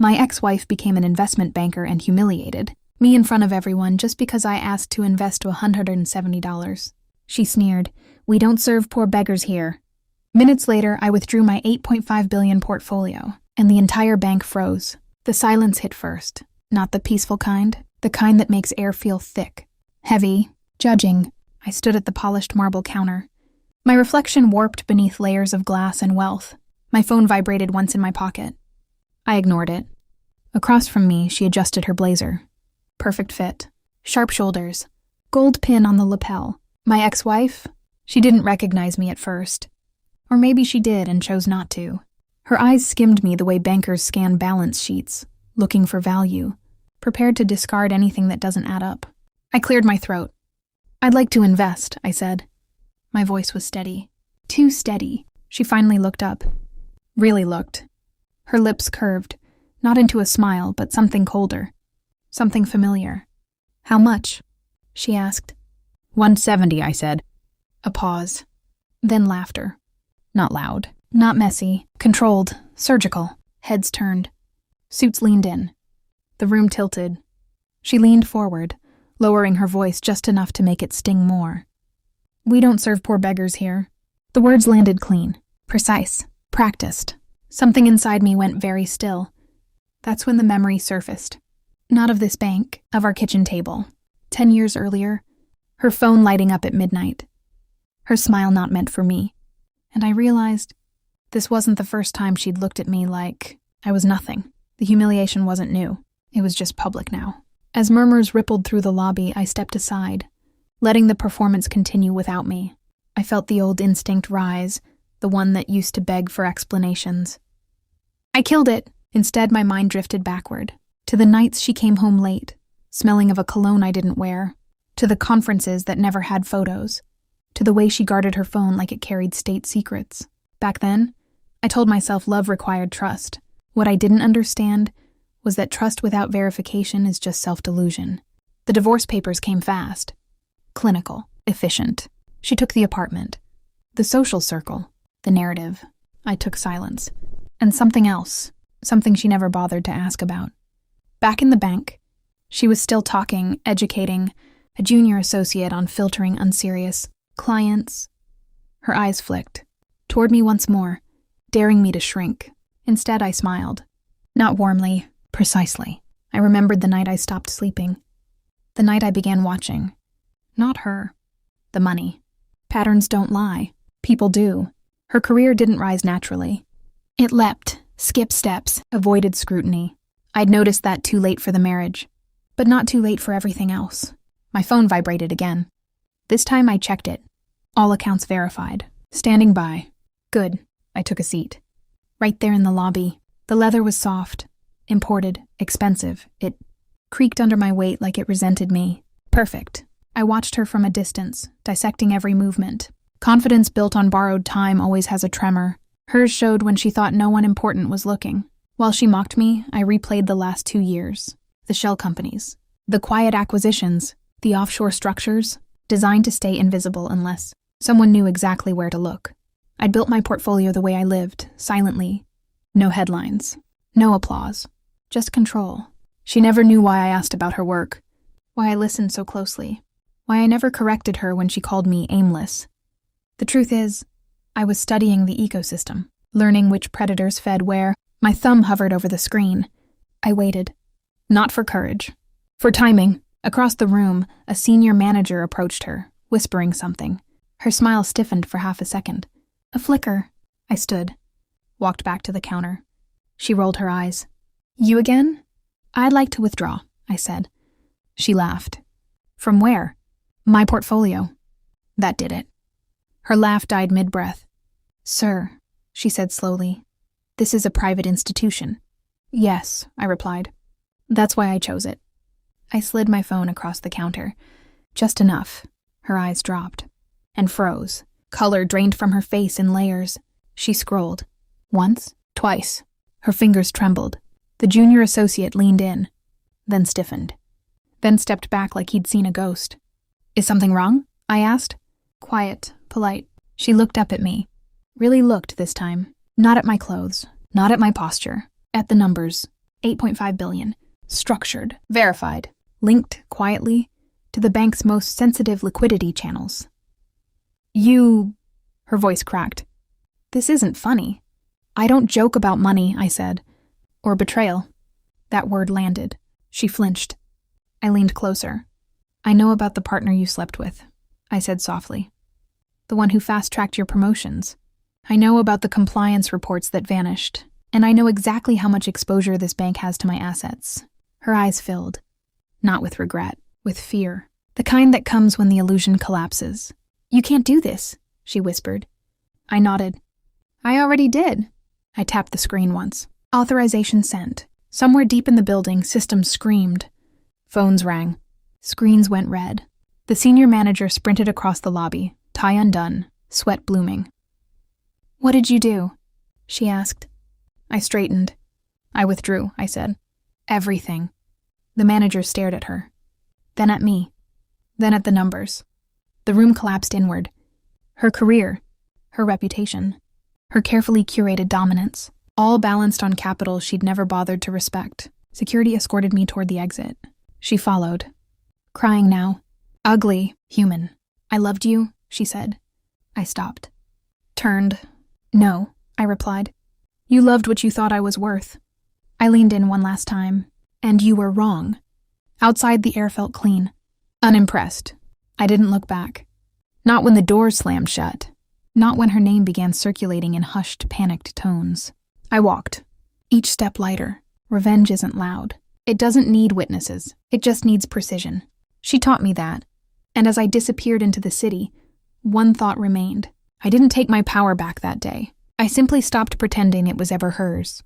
My ex-wife became an investment banker and humiliated me in front of everyone just because I asked to invest $170. She sneered, "We don't serve poor beggars here." Minutes later, I withdrew my $8.5 billion portfolio, and the entire bank froze. The silence hit first, not the peaceful kind, the kind that makes air feel thick, heavy, judging. I stood at the polished marble counter. My reflection warped beneath layers of glass and wealth. My phone vibrated once in my pocket. I ignored it. Across from me, she adjusted her blazer. Perfect fit. Sharp shoulders. Gold pin on the lapel. My ex-wife? She didn't recognize me at first. Or maybe she did and chose not to. Her eyes skimmed me the way bankers scan balance sheets, looking for value, prepared to discard anything that doesn't add up. I cleared my throat. "I'd like to invest," I said. My voice was steady. Too steady. She finally looked up. Really looked. Her lips curved, not into a smile, but something colder. Something familiar. "How much?" she asked. $170, I said. A pause. Then laughter. Not loud. Not messy. Controlled. Surgical. Heads turned. Suits leaned in. The room tilted. She leaned forward, lowering her voice just enough to make it sting more. "We don't serve poor beggars here." The words landed clean. Precise. Practiced. Something inside me went very still. That's when the memory surfaced. Not of this bank, of our kitchen table. 10 years earlier, her phone lighting up at midnight. Her smile not meant for me. And I realized this wasn't the first time she'd looked at me like I was nothing. The humiliation wasn't new. It was just public now. As murmurs rippled through the lobby, I stepped aside, letting the performance continue without me. I felt the old instinct rise, the one that used to beg for explanations. I killed it. Instead, my mind drifted backward, to the nights she came home late, smelling of a cologne I didn't wear, to the conferences that never had photos, to the way she guarded her phone like it carried state secrets. Back then, I told myself love required trust. What I didn't understand was that trust without verification is just self-delusion. The divorce papers came fast. Clinical. Efficient. She took the apartment. The social circle. The narrative. I took silence. And something else. Something she never bothered to ask about. Back in the bank, she was still talking, educating, a junior associate on filtering unserious clients. Her eyes flicked. Toward me once more, daring me to shrink. Instead, I smiled. Not warmly, precisely. I remembered the night I stopped sleeping. The night I began watching. Not her. The money. Patterns don't lie. People do. Her career didn't rise naturally. It leapt, skipped steps, avoided scrutiny. I'd noticed that too late for the marriage, but not too late for everything else. My phone vibrated again. This time I checked it. All accounts verified. Standing by. Good. I took a seat. Right there in the lobby. The leather was soft, imported, expensive. It creaked under my weight like it resented me. Perfect. I watched her from a distance, dissecting every movement. Confidence built on borrowed time always has a tremor. Hers showed when she thought no one important was looking. While she mocked me, I replayed the last 2 years. The shell companies. The quiet acquisitions. The offshore structures. Designed to stay invisible unless someone knew exactly where to look. I'd built my portfolio the way I lived, silently. No headlines. No applause. Just control. She never knew why I asked about her work. Why I listened so closely. Why I never corrected her when she called me aimless. The truth is, I was studying the ecosystem, learning which predators fed where. My thumb hovered over the screen. I waited. Not for courage. For timing. Across the room, a senior manager approached her, whispering something. Her smile stiffened for half a second. A flicker. I stood. Walked back to the counter. She rolled her eyes. "You again?" "I'd like to withdraw," I said. She laughed. "From where?" "My portfolio." That did it. Her laugh died mid-breath. "Sir," she said slowly, "this is a private institution." "Yes," I replied. "That's why I chose it." I slid my phone across the counter. Just enough. Her eyes dropped. And froze. Color drained from her face in layers. She scrolled. Once, twice. Her fingers trembled. The junior associate leaned in. Then stiffened. Then stepped back like he'd seen a ghost. "Is something wrong?" I asked. Quiet, polite. She looked up at me. Really looked this time. Not at my clothes. Not at my posture. At the numbers. $8.5 billion. Structured, verified, linked quietly to the bank's most sensitive liquidity channels. Her voice cracked. This isn't funny. I don't joke about money, I said. Or betrayal. That word landed. She flinched. I leaned closer. I know about the partner you slept with, I said softly. The one who fast-tracked your promotions. I know about the compliance reports that vanished, and I know exactly how much exposure this bank has to my assets. Her eyes filled. Not with regret, with fear. The kind that comes when the illusion collapses. You can't do this, she whispered. I nodded. I already did. I tapped the screen once. Authorization sent. Somewhere deep in the building, systems screamed. Phones rang. Screens went red. The senior manager sprinted across the lobby, tie undone, sweat blooming. What did you do? She asked. I straightened. I withdrew, I said. Everything. The manager stared at her. Then at me. Then at the numbers. The room collapsed inward. Her career. Her reputation. Her carefully curated dominance. All balanced on capital she'd never bothered to respect. Security escorted me toward the exit. She followed. Crying now. Ugly. Human. I loved you, she said. I stopped. Turned. No, I replied. You loved what you thought I was worth. I leaned in one last time. And you were wrong. Outside, the air felt clean. Unimpressed. I didn't look back. Not when the doors slammed shut. Not when her name began circulating in hushed, panicked tones. I walked. Each step lighter. Revenge isn't loud. It doesn't need witnesses. It just needs precision. She taught me that. And as I disappeared into the city, one thought remained. I didn't take my power back that day. I simply stopped pretending it was ever hers.